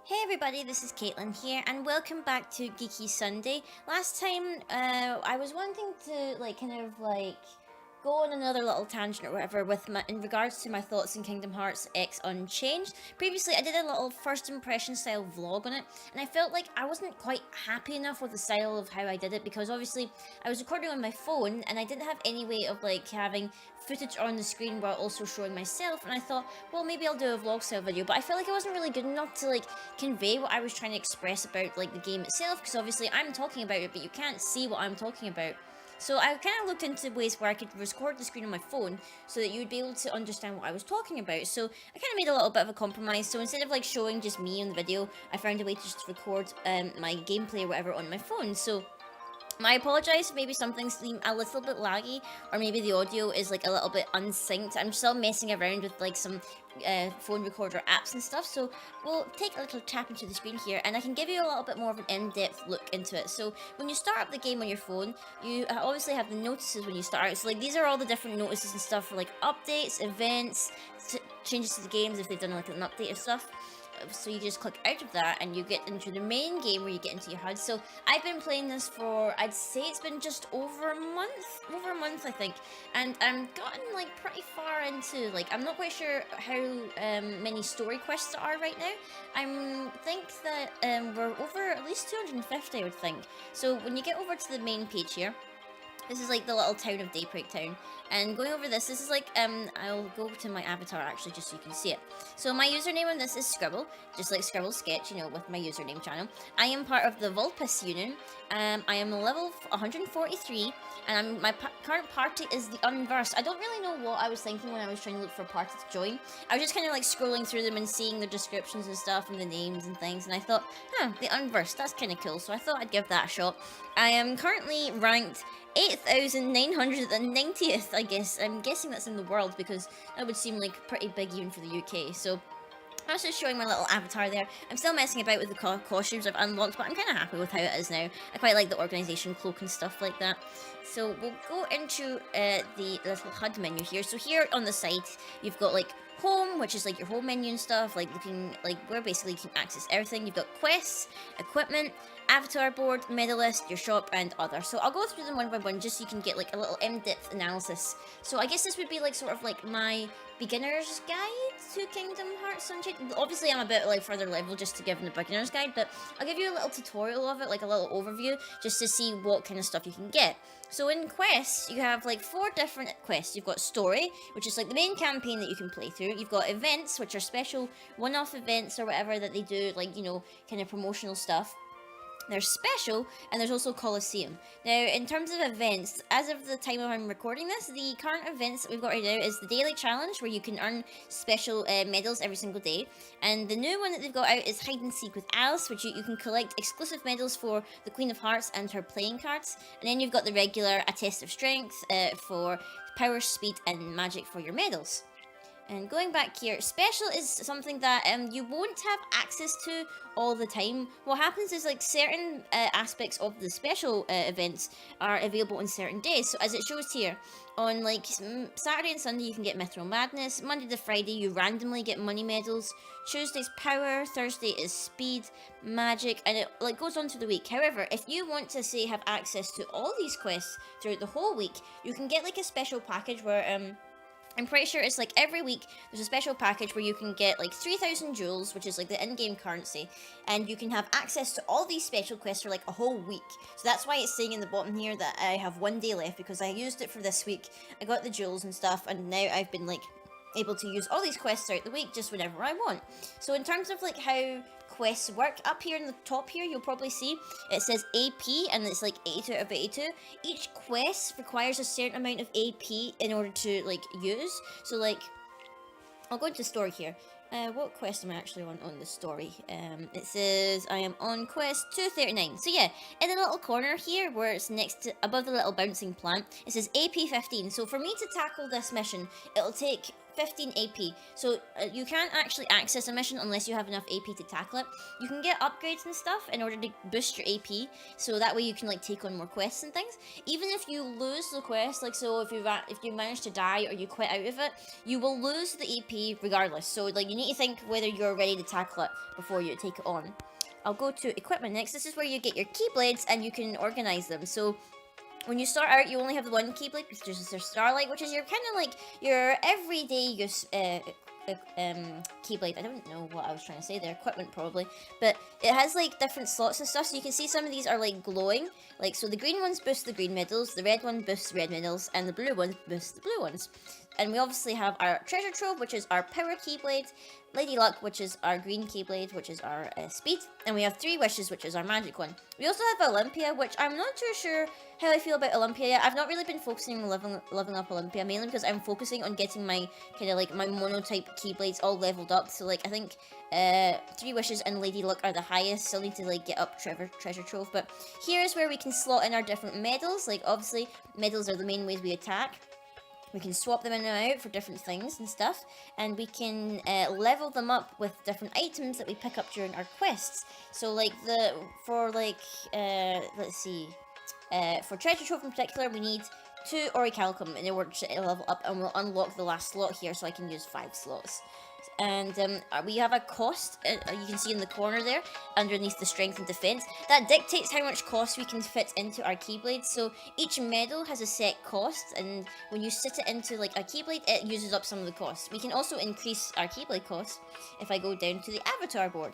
Hey everybody, this is Caitlin here, and welcome back to Geeky Sunday. Last time, I was wanting to go on another little tangent or whatever in regards to my thoughts in Kingdom Hearts X Unchained. Previously, I did a little first impression style vlog on it, and I felt like I wasn't quite happy enough with the style of how I did it because obviously I was recording on my phone and I didn't have any way of having footage on the screen while also showing myself, and I thought, well, maybe I'll do a vlog style video, but I felt like it wasn't really good enough to convey what I was trying to express about the game itself, because obviously I'm talking about it but you can't see what I'm talking about. So I kind of looked into ways where I could record the screen on my phone so that you would be able to understand what I was talking about. So I kind of made a little bit of a compromise. So instead of showing just me in the video, I found a way to just record my gameplay or whatever on my phone. So I apologize if maybe some things seem a little bit laggy, or maybe the audio is a little bit unsynced. I'm still messing around with some phone recorder apps and stuff, so we'll take a little tap into the screen here and I can give you a little bit more of an in-depth look into it. So when you start up the game on your phone, you obviously have the notices when you start. So these are all the different notices and stuff for updates, events, changes to the games if they've done an update and stuff. So you just click out of that and you get into the main game where you get into your HUD. So I've been playing this for, I'd say it's been just over a month I think, and I'm gotten pretty far into I'm not quite sure how many story quests there are right now. I think that we're over at least 250, I would think. So when you get over to the main page here, this is the little town of Daybreak Town, and going over this is I'll go to my avatar actually just so you can see it. So my username on this is Scribble, just like Scribble Sketch, you know, with my username channel. I am part of the Vulpes Union. I am level 143, and my current party is the Unversed. I don't really know what I was thinking when I was trying to look for a party to join. I was just kind of scrolling through them and seeing the descriptions and stuff and the names and things, and I thought, the Unversed, that's kind of cool, so I thought I'd give that a shot. I am currently ranked 8,990th, I guess. I'm guessing that's in the world because that would seem pretty big even for the UK. So I was just showing my little avatar there. I'm still messing about with the costumes I've unlocked, but I'm kind of happy with how it is now. I quite like the organization cloak and stuff like that. So we'll go into the little HUD menu here. So here on the side, you've got home, which is your home menu and stuff, looking where basically you can access everything. You've got quests, equipment, avatar board, medalist, your shop, and other. So I'll go through them one by one just so you can get a little in-depth analysis. So I guess this would be sort of my beginner's guide to Kingdom Hearts Unchained. Obviously I'm a bit further level just to give them the beginner's guide, but I'll give you a little tutorial of it, a little overview, just to see what kind of stuff you can get. So in quests, you have 4 different quests. You've got story, which is the main campaign that you can play through. You've got events, which are special one-off events or whatever that they do, you know, kind of promotional stuff. There's special, and there's also Colosseum. Now, in terms of events, as of the time I'm recording this, the current events that we've got right now is the Daily Challenge, where you can earn special medals every single day. And the new one that they've got out is Hide and Seek with Alice, which you can collect exclusive medals for the Queen of Hearts and her playing cards. And then you've got the regular A Test of Strength for power, speed, and magic for your medals. And going back here, special is something that you won't have access to all the time. What happens is certain aspects of the special events are available on certain days. So as it shows here, on Saturday and Sunday you can get Metro Madness. Monday to Friday you randomly get money medals. Tuesday's power, Thursday is speed, magic, and it goes on to the week. However, if you want to say have access to all these quests throughout the whole week, you can get a special package where I'm pretty sure it's every week there's a special package where you can get 3,000 jewels, which is the in-game currency, and you can have access to all these special quests for a whole week. So that's why it's saying in the bottom here that I have 1 day left, because I used it for this week. I got the jewels and stuff, and now I've been able to use all these quests throughout the week just whenever I want. So in terms of how quests work, up here in the top here you'll probably see it says AP, and it's 82 out of 82. Each quest requires a certain amount of AP in order to use. So I'll go into story here. What quest am I actually on the story? It says I am on quest 239. So yeah, in the little corner here where it's next to, above the little bouncing plant, it says AP 15. So for me to tackle this mission, it'll take 15 AP. So you can't actually access a mission unless you have enough AP to tackle it. You can get upgrades and stuff in order to boost your AP, so that way you can like take on more quests and things. Even if you lose the quest, like so if you manage to die or you quit out of it, you will lose the AP regardless. So like you need to think whether you're ready to tackle it before you take it on. I'll go to equipment next. This is where you get your keyblades and you can organize them. So when you start out, you only have the one keyblade, which is your Starlight, which is your kind of like your everyday use keyblade. I don't know what I was trying to say there. Equipment probably, but it has like different slots and stuff. So you can see some of these are like glowing. Like so, the green ones boost the green medals, the red one boosts red medals, and the blue ones boost the blue ones. And we obviously have our treasure trove, which is our power keyblade, Lady Luck, which is our green keyblade, which is our speed, and we have 3 wishes, which is our magic one. We also have Olympia, which I'm not too sure how I feel about Olympia yet. I've not really been focusing on leveling up Olympia, mainly because I'm focusing on getting my kind of like my monotype keyblades all leveled up. So like I think 3 wishes and Lady Luck are the highest. Still need to like get up treasure trove. But here's where we can slot in our different medals. Like obviously medals are the main ways we attack. We can swap them in and out for different things and stuff, and we can level them up with different items that we pick up during our quests. So like let's see, for treasure trove in particular, we need 2 orichalcum in order to level up, and we'll unlock the last slot here, so I can use 5 slots. And we have a cost, you can see in the corner there, underneath the strength and defense. That dictates how much cost we can fit into our keyblade. So each medal has a set cost, and when you sit it into like a keyblade, it uses up some of the cost. We can also increase our keyblade cost if I go down to the avatar board.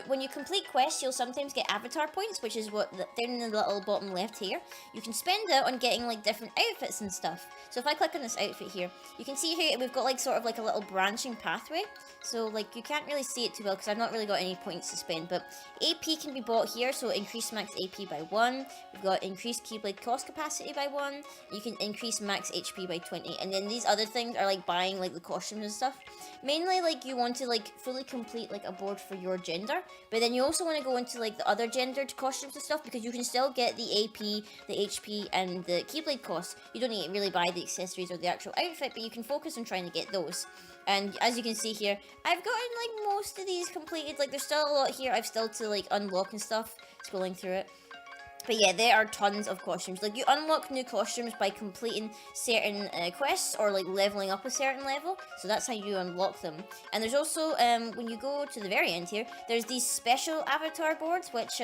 When you complete quests, you'll sometimes get avatar points, which is what down in the little bottom left here. You can spend it on getting like different outfits and stuff. So if I click on this outfit here, you can see here we've got like sort of like a little branching pathway. So like you can't really see it too well because I've not really got any points to spend, but AP can be bought here, so increase max AP by 1. We've got increased keyblade cost capacity by 1. You can increase max HP by 20, and then these other things are like buying like the costumes and stuff. Mainly like you want to like fully complete like a board for your gender, but then you also want to go into like the other gendered costumes and stuff, because you can still get the AP, the HP, and the keyblade costs. You don't need to really buy the accessories or the actual outfit, but you can focus on trying to get those. And as you can see here, I've gotten like most of these completed. Like there's still a lot here I've still to like unlock and stuff, scrolling through it. But yeah, there are tons of costumes. Like you unlock new costumes by completing certain quests or like leveling up a certain level. So that's how you unlock them. And there's also when you go to the very end here, there's these special avatar boards, which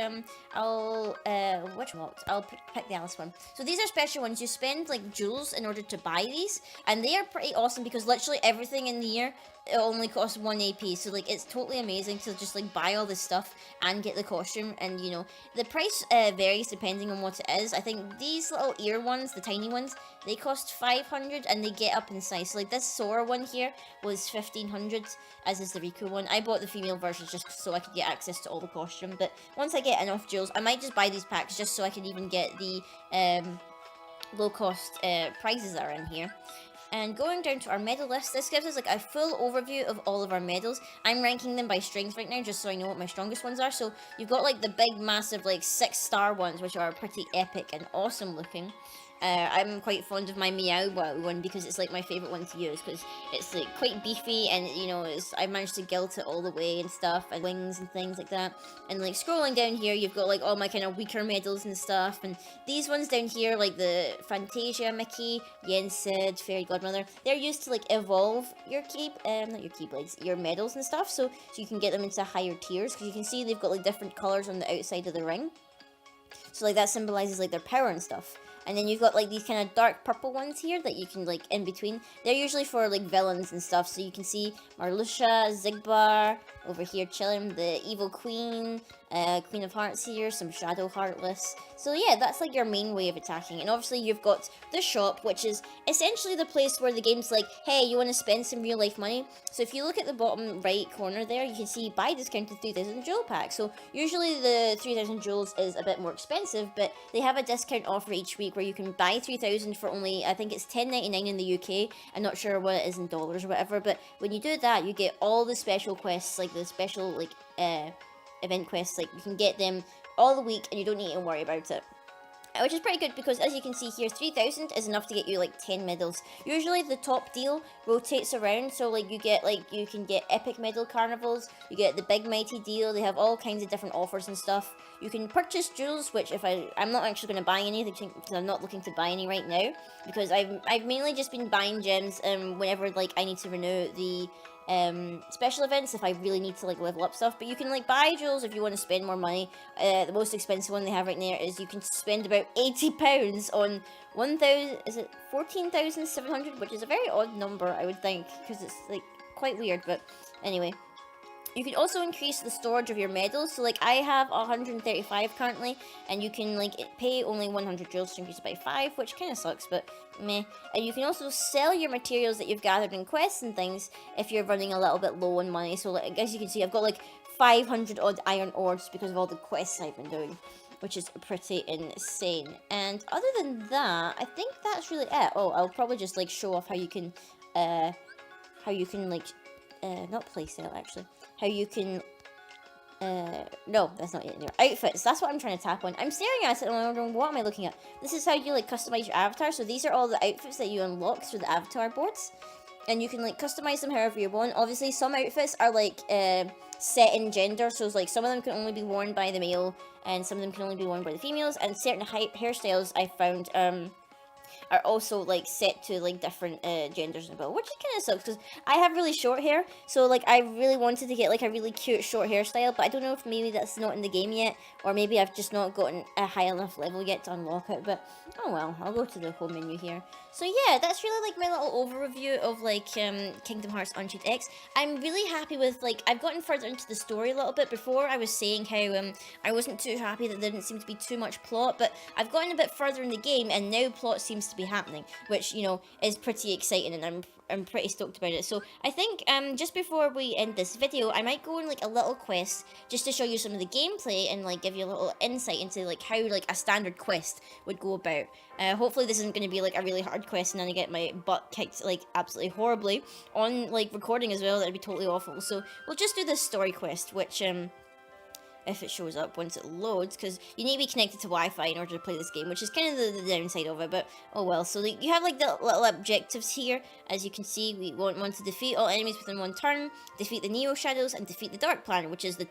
I'll pick the Alice one. So these are special ones. You spend like jewels in order to buy these, and they are pretty awesome because literally everything in the year, it only costs 1 AP, so like it's totally amazing to just like buy all this stuff and get the costume. And you know, the price varies depending on what it is. I think these little ear ones, the tiny ones, they cost 500 and they get up in size. So like this Sora one here was 1500, as is the Riku one. I bought the female version just so I could get access to all the costume, but once I get enough jewels, I might just buy these packs just so I can even get the low cost prizes that are in here. And going down to our medal list, this gives us like a full overview of all of our medals. I'm ranking them by strength right now, just so I know what my strongest ones are. So you've got like the big, massive, like 6-star ones, which are pretty epic and awesome looking. I'm quite fond of my Meow Wow one because it's like my favourite one to use, because it's like quite beefy, and you know, I managed to gilt it all the way and stuff, and wings and things like that. And like scrolling down here, you've got like all my kind of weaker medals and stuff, and these ones down here, like the Fantasia Mickey, Yen Sid, Fairy Godmother, they're used to like evolve your not your keyblades, your medals and stuff, so you can get them into higher tiers, because you can see they've got like different colours on the outside of the ring. So like that symbolises like their power and stuff. And then you've got like these kind of dark purple ones here that you can like in between. They're usually for like villains and stuff. So you can see Marluxia, Zigbar, over here chilling, the Evil Queen, Queen of Hearts here, some Shadow Heartless. So yeah, that's like your main way of attacking. And obviously you've got the shop, which is essentially the place where the game's like, hey, you want to spend some real life money? So if you look at the bottom right corner there, you can see buy discounted 3000 jewel pack. So usually the 3000 jewels is a bit more expensive, but they have a discount offer each week where you can buy 3000 for only, I think it's $10.99 in the UK. I'm not sure what it is in dollars or whatever, but when you do that, you get all the special quests, like the special like event quests. Like you can get them all the week and you don't need to worry about it. which is pretty good because, as you can see here, 3,000 is enough to get you like 10 medals. Usually the top deal rotates around, so like you can get epic medal carnivals, you get the big mighty deal. They have all kinds of different offers and stuff. You can purchase jewels, which if I'm not actually going to buy any because I'm not looking to buy any right now, because I've mainly just been buying gems whenever like I need to renew the special events, if I really need to like level up stuff. But you can like buy jewels if you want to spend more money. The most expensive one they have right now is you can spend about £80 on 1,000, is it 14,700, which is a very odd number, I would think, because it's like quite weird. But anyway, you can also increase the storage of your medals. So like I have 135 currently, and you can like pay only 100 jewels to increase it by 5, which kind of sucks, but meh. And you can also sell your materials that you've gathered in quests and things if you're running a little bit low on money. So like, as you can see, I've got like 500 odd iron ores because of all the quests I've been doing, which is pretty insane. And other than that, I think that's really it. Oh, I'll probably just like show off how you can like not play sale actually. How you can, no, that's not it. Outfits, that's what I'm trying to tap on. I'm staring at it and I'm wondering, what am I looking at? This is how you, like, customize your avatar. So these are all the outfits that you unlock through the avatar boards. And you can, like, customize them however you want. Obviously, some outfits are, like, set in gender. So, it's like, some of them can only be worn by the male, and some of them can only be worn by the females. And certain hairstyles I found, are also like set to like different genders as well, which kind of sucks because I have really short hair, so like I really wanted to get like a really cute short hairstyle, but I don't know if maybe that's not in the game yet, or maybe I've just not gotten a high enough level yet to unlock it. But oh well, I'll go to the home menu here. So yeah, that's really like my little overview of like Kingdom Hearts Unchained X. I'm really happy with, like, I've gotten further into the story a little bit. Before I was saying how I wasn't too happy that there didn't seem to be too much plot, but I've gotten a bit further in the game and now plot seems to be happening, which, you know, is pretty exciting, and I'm pretty stoked about it. So I think just before we end this video, I might go on like a little quest just to show you some of the gameplay and like give you a little insight into like how like a standard quest would go about. Hopefully this isn't going to be like a really hard quest and then I get my butt kicked like absolutely horribly on like recording as well. That'd be totally awful. So we'll just do this story quest, which if it shows up once it loads, because you need to be connected to Wi-Fi in order to play this game, which is kind of the downside of it, but oh well. So you have like the little objectives here. As you can see, we want to defeat all enemies within one turn, defeat the Neo Shadows, and defeat the Dark Planet, which is the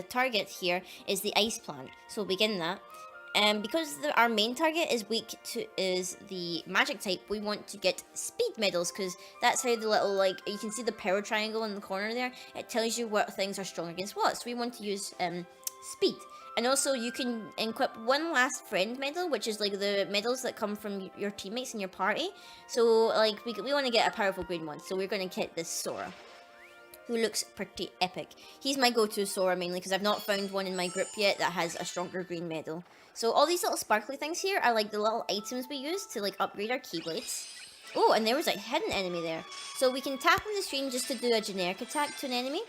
target here is the Ice Planet. So we'll begin that. And because our main target is is the magic type, we want to get speed medals, because that's how the little, like, you can see the power triangle in the corner there. It tells you what things are strong against what. So we want to use speed. And also you can equip one last friend medal, which is like the medals that come from your teammates in your party. So like we want to get a powerful green one. So we're going to get this Sora, who looks pretty epic. He's my go-to Sora mainly because I've not found one in my group yet that has a stronger green medal. So all these little sparkly things here are like the little items we use to like upgrade our Keyblades. Oh, and there was a hidden enemy there. So we can tap on the screen just to do a generic attack to an enemy.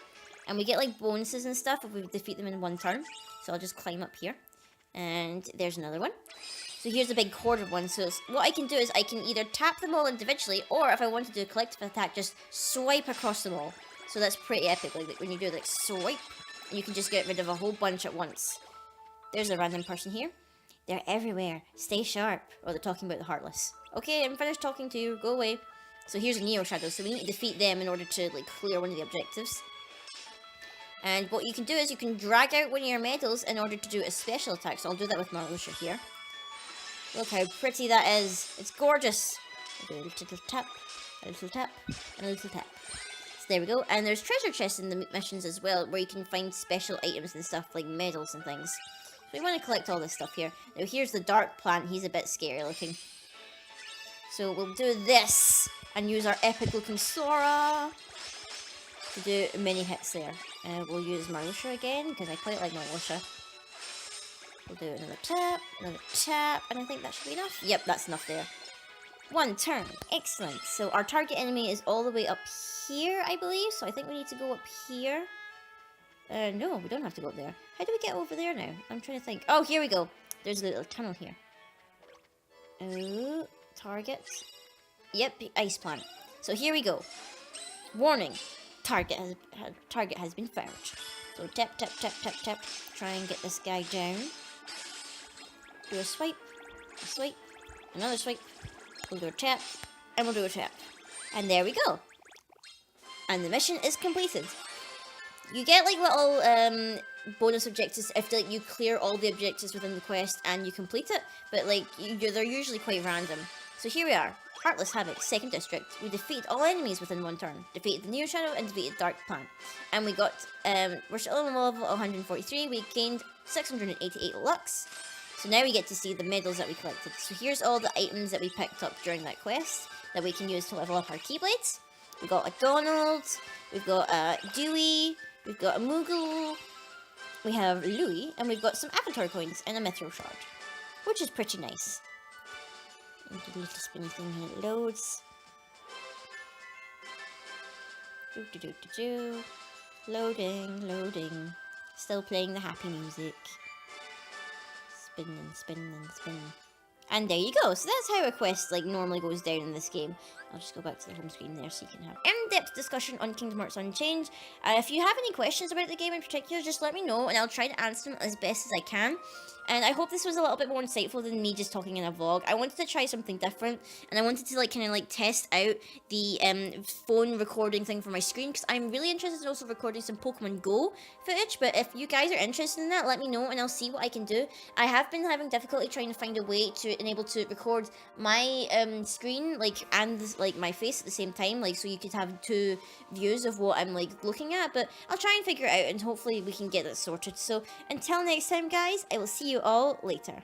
And we get like bonuses and stuff if we defeat them in one turn. So I'll just climb up here. And there's another one. So here's a big corded one. So what I can do is I can either tap them all individually, or if I want to do a collective attack, just swipe across them all. So that's pretty epic, like when you do like swipe, and you can just get rid of a whole bunch at once. There's a random person here. They're everywhere. Stay sharp. Oh, they're talking about the Heartless. Okay, I'm finished talking to you. Go away. So here's a Neo Shadow. So we need to defeat them in order to like clear one of the objectives. And what you can do is you can drag out one of your medals in order to do a special attack. So I'll do that with Marluxia here. Look how pretty that is. It's gorgeous. I'll do a little tap, a little tap, and a little tap. So there we go. And there's treasure chests in the missions as well, where you can find special items and stuff like medals and things. So we want to collect all this stuff here. Now here's the Dark Plant. He's a bit scary looking. So we'll do this and use our epic looking Sora to do many hits there. We'll use Marluxia again, because I quite like Marluxia. We'll do another tap, and I think that should be enough. Yep, that's enough there. One turn. Excellent. So our target enemy is all the way up here, I believe. So I think we need to go up here. No, we don't have to go up there. How do we get over there now? I'm trying to think. Oh, here we go. There's a little tunnel here. Oh, target. Yep, Ice Planet. So here we go. Warning. Target has been found. So tap, tap, tap, tap, tap. Try and get this guy down. Do a swipe. Swipe, another swipe, we'll do a tap, and we'll do a tap. And there we go. And the mission is completed. You get like little bonus objectives if like you clear all the objectives within the quest and you complete it, but like they're usually quite random. So here we are, Heartless Havoc, 2nd District. We defeated all enemies within one turn, defeated the Neo Shadow and defeated Dark Plant. And we got, we're still on level 143, we gained 688 Lux. So now we get to see the medals that we collected. So here's all the items that we picked up during that quest that we can use to level up our Keyblades. We got a Donald, we've got a Dewey, we've got a Moogle, we have Louis, and we've got some Avatar coins and a Meteor Shard, which is pretty nice. And the little spinny thing here loads. Loading, loading. Still playing the happy music. Spinning, spinning, spinning. And there you go. So that's how a quest like normally goes down in this game. I'll just go back to the home screen there so you can have in-depth discussion on Kingdom Hearts Unchained. If you have any questions about the game in particular, just let me know and I'll try to answer them as best as I can. And I hope this was a little bit more insightful than me just talking in a vlog. I wanted to try something different, and I wanted to like kind of like test out the phone recording thing for my screen, because I'm really interested in also recording some Pokemon Go footage. But if you guys are interested in that, let me know and I'll see what I can do. I have been having difficulty trying to find a way to enable to record my screen like and like my face at the same time, like so you could have two views of what I'm like looking at. But I'll try and figure it out, and hopefully we can get that sorted. So until next time, guys, I will see you all later.